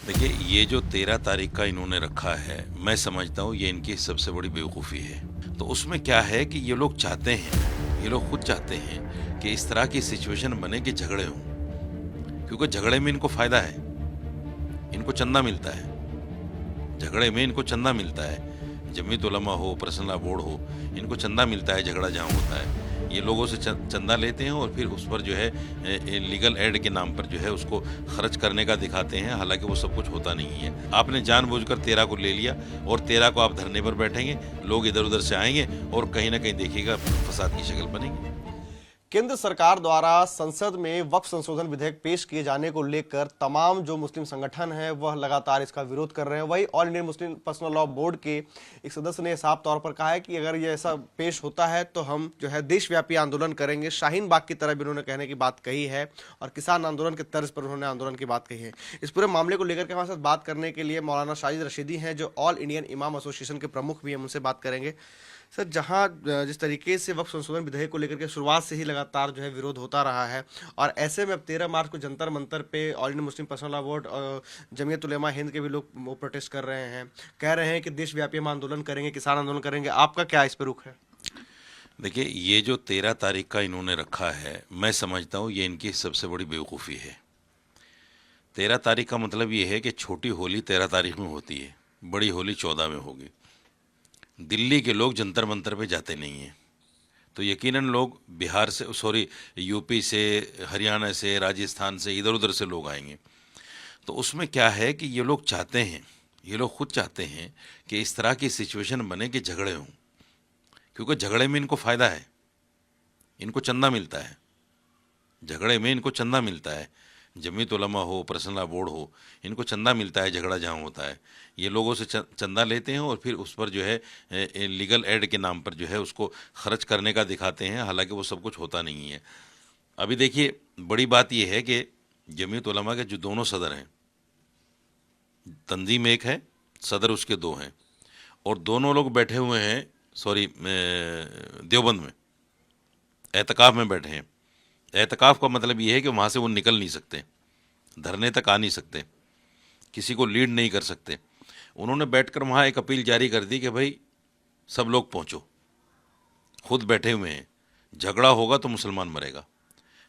देखिए, ये जो 13 तारीख का इन्होंने रखा है, मैं समझता हूँ ये इनकी सबसे बड़ी बेवकूफ़ी है। तो उसमें क्या है कि ये लोग चाहते हैं, ये लोग खुद चाहते हैं कि इस तरह की सिचुएशन बने कि झगड़े हों, क्योंकि झगड़े में इनको फ़ायदा है, इनको चंदा मिलता है, झगड़े में इनको चंदा मिलता है। जमीयत उलमा हो, पर्सनल लॉ बोर्ड हो, इनको चंदा मिलता है झगड़ा जहाँ होता है। ये लोगों से चंदा लेते हैं और फिर उस पर जो है लीगल एड के नाम पर जो है उसको खर्च करने का दिखाते हैं, हालांकि वो सब कुछ होता नहीं है। आपने जानबूझकर 13 को ले लिया और 13 को आप धरने पर बैठेंगे, लोग इधर उधर से आएंगे और कहीं ना कहीं देखिएगा फसाद की शक्ल बनेगी। केंद्र सरकार द्वारा संसद में वक्फ संशोधन विधेयक पेश किए जाने को लेकर तमाम जो मुस्लिम संगठन हैं वह लगातार इसका विरोध कर रहे हैं। वही all Indian Muslim personal law board के एक सदस्य ने साफ तौर पर कहा है कि अगर ये ऐसा पेश होता है तो हम जो है देशव्यापी आंदोलन करेंगे। शाहीन बाग की तरह भी उन्होंने कहने की बात कही है और किसान आंदोलन के तर्ज पर उन्होंने आंदोलन की बात कही है। इस पूरे मामले को लेकर के हमारे साथ बात करने के लिए मौलाना शाहिद रशीदी हैं, जो ऑल इंडियन इमाम एसोसिएशन के प्रमुख भी हैं। उनसे बात करेंगे। सर, जहां जिस तरीके से वक्फ संशोधन विधेयक को लेकर के शुरुआत से ही लगातार जो है विरोध होता रहा है और ऐसे में अब 13 मार्च को जंतर मंतर पे all Indian Muslim personal law board और जमीयत उलेमा हिंद के भी लोग वो प्रोटेस्ट कर रहे हैं, कह रहे हैं कि देशव्यापी हम आंदोलन करेंगे, किसान आंदोलन करेंगे। आपका क्या इस पर रुख है? देखिए, ये जो 13 तारीख का इन्होंने रखा है, मैं समझता हूँ ये इनकी सबसे बड़ी बेवकूफ़ी है। 13 तारीख का मतलब ये है कि छोटी होली 13 तारीख में होती है, बड़ी होली 14 में होगी। दिल्ली के लोग जंतर मंतर पे जाते नहीं हैं, तो यकीनन लोग बिहार से, सॉरी, यूपी से, हरियाणा से, राजस्थान से, इधर उधर से लोग आएंगे। तो उसमें क्या है कि ये लोग चाहते हैं, ये लोग खुद चाहते हैं कि इस तरह की सिचुएशन बने कि झगड़े हों, क्योंकि झगड़े में इनको फ़ायदा है, इनको चंदा मिलता है, झगड़े में इनको चंदा मिलता है। जमीयत उलमा हो, पर्सनल लॉ बोर्ड हो, इनको चंदा मिलता है झगड़ा जहाँ होता है। ये लोगों से चंदा लेते हैं और फिर उस पर जो है लीगल एड के नाम पर जो है उसको खर्च करने का दिखाते हैं, हालांकि वो सब कुछ होता नहीं है। अभी देखिए, बड़ी बात यह है कि जमीयत उलमा के जो दोनों सदर हैं, तंजीम एक है, सदर उसके दो हैं, और दोनों लोग बैठे हुए हैं, सॉरी, देवबंद में एहतिकाफ में बैठे हैं। एहतिकाफ का मतलब ये है कि वहाँ से वो निकल नहीं सकते, धरने तक आ नहीं सकते, किसी को लीड नहीं कर सकते। उन्होंने बैठकर वहाँ एक अपील जारी कर दी कि भाई सब लोग पहुँचो, खुद बैठे हुए हैं, झगड़ा होगा तो मुसलमान मरेगा,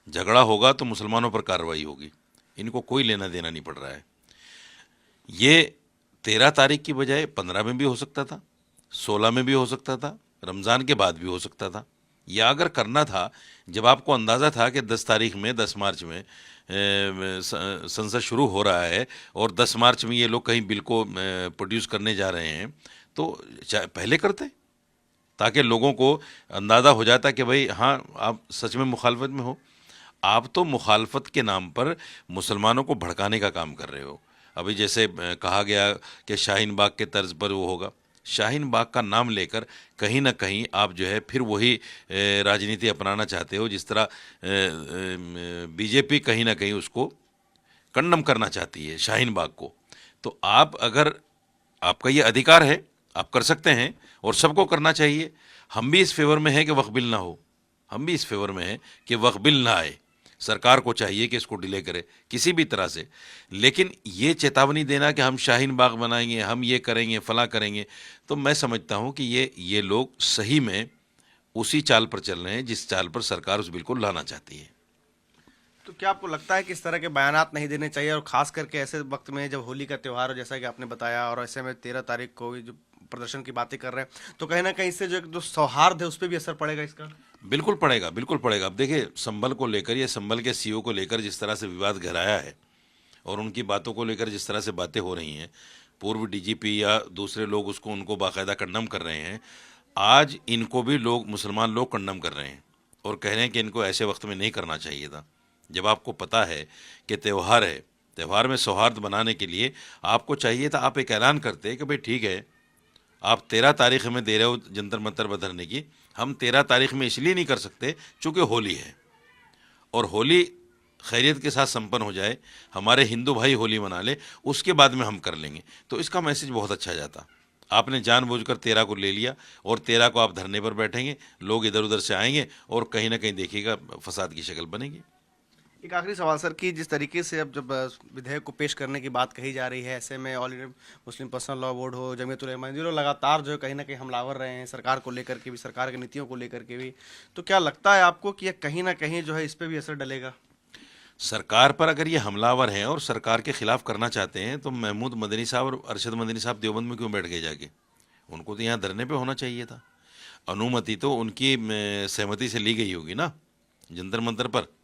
झगड़ा होगा तो मुसलमानों पर कार्रवाई होगी, इनको कोई लेना देना नहीं पड़ रहा है। ये 13 तारीख की बजाय 15 में भी हो सकता था, 16 में भी हो सकता था, रमज़ान के बाद भी हो सकता था। या अगर करना था, जब आपको अंदाज़ा था कि 10 तारीख में, 10 मार्च में संसद शुरू हो रहा है और 10 मार्च में ये लोग कहीं बिल को प्रोड्यूस करने जा रहे हैं, तो पहले करते, ताकि लोगों को अंदाज़ा हो जाता कि भाई हाँ, आप सच में मुखालफत में हो। आप तो मुखालफत के नाम पर मुसलमानों को भड़काने का काम कर रहे हो। अभी जैसे कहा गया कि शाहीन बाग के तर्ज पर वो होगा, शाहीन बाग का नाम लेकर कहीं ना कहीं आप जो है फिर वही राजनीति अपनाना चाहते हो, जिस तरह बीजेपी कहीं ना कहीं उसको कंडम करना चाहती है, शाहीन बाग को। तो आप, अगर आपका ये अधिकार है, आप कर सकते हैं और सबको करना चाहिए। हम भी इस फेवर में हैं कि वक्फ बिल ना हो, हम भी इस फेवर में हैं कि वक्फ बिल ना आए। सरकार को चाहिए कि इसको डिले करे किसी भी तरह से, लेकिन ये चेतावनी देना कि हम शाहीन बाग बनाएंगे, हम ये करेंगे, फला करेंगे, तो मैं समझता हूँ कि ये लोग सही में उसी चाल पर चल रहे हैं जिस चाल पर सरकार उस बिल को लाना चाहती है। तो क्या आपको लगता है कि इस तरह के बयानात नहीं देने चाहिए, और खास करके ऐसे वक्त में जब होली का त्यौहार हो, जैसा कि आपने बताया, और ऐसे में 13 तारीख को जो प्रदर्शन की बातें कर रहे हैं, तो कहीं ना कहीं इससे जो सौहार्द है उस पर भी असर पड़ेगा इसका? बिल्कुल पड़ेगा, बिल्कुल पड़ेगा। अब देखिए, संभल को लेकर, ये संभल के सीईओ को लेकर जिस तरह से विवाद गहराया है और उनकी बातों को लेकर जिस तरह से बातें हो रही हैं, पूर्व डीजीपी या दूसरे लोग उनको बाकायदा कंडम कर रहे हैं। आज इनको भी लोग, मुसलमान लोग कंडम कर रहे हैं और कह रहे हैं कि इनको ऐसे वक्त में नहीं करना चाहिए था। जब आपको पता है कि त्यौहार है, त्यौहार में सौहार्द बनाने के लिए आपको चाहिए था, आप एक ऐलान करते कि भाई ठीक है, आप 13 तारीख में दे रहे हो जंतर मंतर बदलने की, हम 13 तारीख में इसलिए नहीं कर सकते चूँकि होली है, और होली खैरियत के साथ संपन्न हो जाए, हमारे हिंदू भाई होली मना ले, उसके बाद में हम कर लेंगे, तो इसका मैसेज बहुत अच्छा जाता। आपने जानबूझकर 13 को ले लिया और 13 को आप धरने पर बैठेंगे, लोग इधर उधर से आएंगे और कहीं ना कहीं देखिएगा फसाद की शक्ल बनेगी। एक आखिरी सवाल सर कि जिस तरीके से अब जब विधेयक को पेश करने की बात कही जा रही है, ऐसे में all India Muslim personal law board हो, जमीयत उलमा, ये लोग लगातार जो है कहीं ना कहीं हमलावर रहे हैं सरकार को लेकर के भी, सरकार की नीतियों को लेकर के भी, तो क्या लगता है आपको कि ये कहीं ना कहीं जो है इस पर भी असर डलेगा? सरकार पर अगर ये हमलावर हैं और सरकार के खिलाफ करना चाहते हैं तो महमूद मदनी साहब और अरशद मदनी साहब देवबंद में क्यों बैठ गए जाके? उनको तो यहाँ धरने पे होना चाहिए था। अनुमति तो उनकी सहमति से ली गई होगी ना जंतर मंतर पर।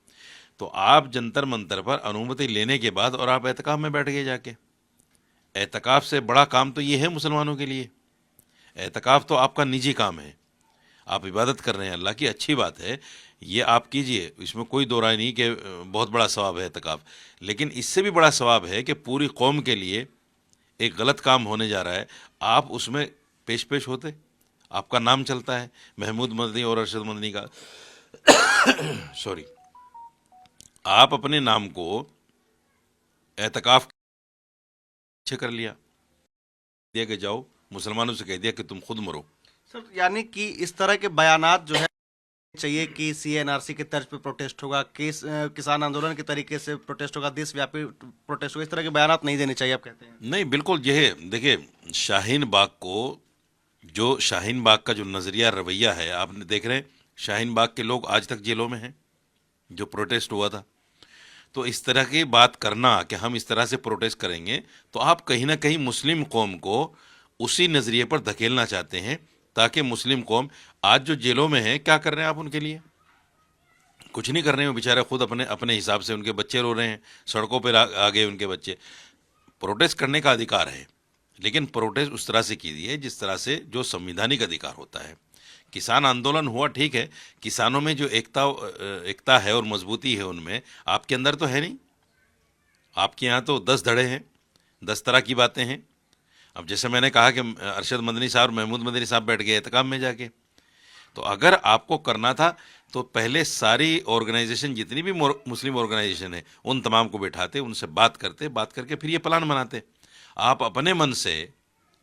तो आप जंतर मंतर पर अनुमति लेने के बाद और आप एहतिकाफ में बैठ गए जाके। एहतिकाफ से बड़ा काम तो ये है मुसलमानों के लिए। एहतिकाफ तो आपका निजी काम है, आप इबादत कर रहे हैं अल्लाह की, अच्छी बात है, ये आप कीजिए, इसमें कोई दो राय नहीं कि बहुत बड़ा सवाब है एहतिकाफ। लेकिन इससे भी बड़ा सवाब है कि पूरी कौम के लिए एक गलत काम होने जा रहा है, आप उसमें पेश होते, आपका नाम चलता है महमूद मदनी और अरशद मदनी का सॉरी, आप अपने नाम को एहतिकाफ कर लिया, दिया कि जाओ, मुसलमानों से कह दिया कि तुम खुद मरो। सर यानी कि इस तरह के बयानात जो है चाहिए कि सीएनआरसी के तर्ज पे प्रोटेस्ट होगा, किसान आंदोलन के तरीके से प्रोटेस्ट होगा, देशव्यापी प्रोटेस्ट होगा, इस तरह के बयानात नहीं देने चाहिए आप कहते हैं? नहीं, बिल्कुल यह देखिए, शाहीन बाग को, जो शाहीन बाग का जो नज़रिया रवैया है, आपने देख रहे हैं शाहीन बाग के लोग आज तक जेलों में हैं जो प्रोटेस्ट हुआ था। तो इस तरह की बात करना कि हम इस तरह से प्रोटेस्ट करेंगे, तो आप कहीं ना कहीं मुस्लिम कौम को उसी नज़रिए पर धकेलना चाहते हैं ताकि मुस्लिम कौम आज जो जेलों में है, क्या कर रहे हैं आप उनके लिए? कुछ नहीं कर रहे हैं, बेचारे खुद अपने अपने हिसाब से, उनके बच्चे रो रहे हैं, सड़कों पर आ गए उनके बच्चे। प्रोटेस्ट करने का अधिकार है, लेकिन प्रोटेस्ट उस तरह से कीजिए जिस तरह से जो संवैधानिक अधिकार होता है। किसान आंदोलन हुआ, ठीक है, किसानों में जो एकता है और मजबूती है उनमें, आपके अंदर तो है नहीं। आपके यहाँ तो 10 धड़े हैं, 10 तरह की बातें हैं। अब जैसे मैंने कहा कि अरशद मदनी साहब और महमूद मदनी साहब बैठ गए एहतिकाम में जाके, तो अगर आपको करना था तो पहले सारी ऑर्गेनाइजेशन, जितनी भी मुस्लिम ऑर्गेनाइजेशन है, उन तमाम को बैठाते, उनसे बात करते, बात करके फिर ये प्लान बनाते। आप अपने मन से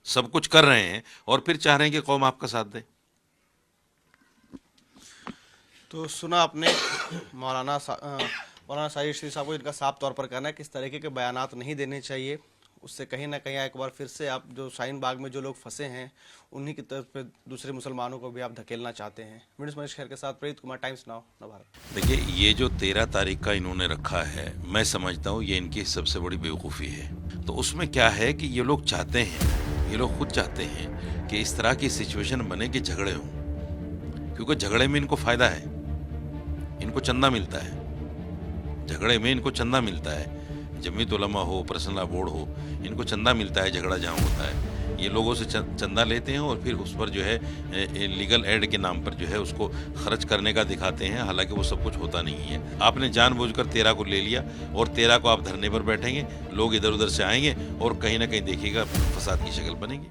सब कुछ कर रहे हैं और फिर चाह रहे हैं कि कौम आपका साथ दे। तो सुना आपने मौलाना साहिर रशीद साहब को, इनका साफ तौर पर कहना है कि इस तरीके के बयानात नहीं देने चाहिए। उससे कहीं ना कहीं एक बार फिर से आप जो शाहीन बाग में जो लोग फंसे हैं उन्हीं की तरफ पे दूसरे मुसलमानों को भी आप धकेलना चाहते हैं। मनीष खैर के साथ प्रीत कुमार, टाइम्स नाउ नवभारत। देखिए, ये जो 13 तारीख का इन्होंने रखा है, मैं समझता हूँ ये इनकी सबसे बड़ी बेवकूफ़ी है। तो उसमें क्या है कि ये लोग चाहते हैं, ये लोग खुद चाहते हैं कि इस तरह की सिचुएशन बने कि झगड़े हों, क्योंकि झगड़े में इनको फ़ायदा है, इनको चंदा मिलता है, झगड़े में इनको चंदा मिलता है। जमीयत उलमा हो, पर्सनल लॉ बोर्ड हो, इनको चंदा मिलता है झगड़ा जहाँ होता है। ये लोगों से चंदा लेते हैं और फिर उस पर जो है लीगल एड के नाम पर जो है उसको खर्च करने का दिखाते हैं, हालांकि वो सब कुछ होता नहीं है। आपने जानबूझकर 13 को ले लिया और 13 को आप धरने पर बैठेंगे, लोग इधर उधर से आएंगे और कहीं ना कहीं देखिएगा फसाद की शक्ल बनेगी।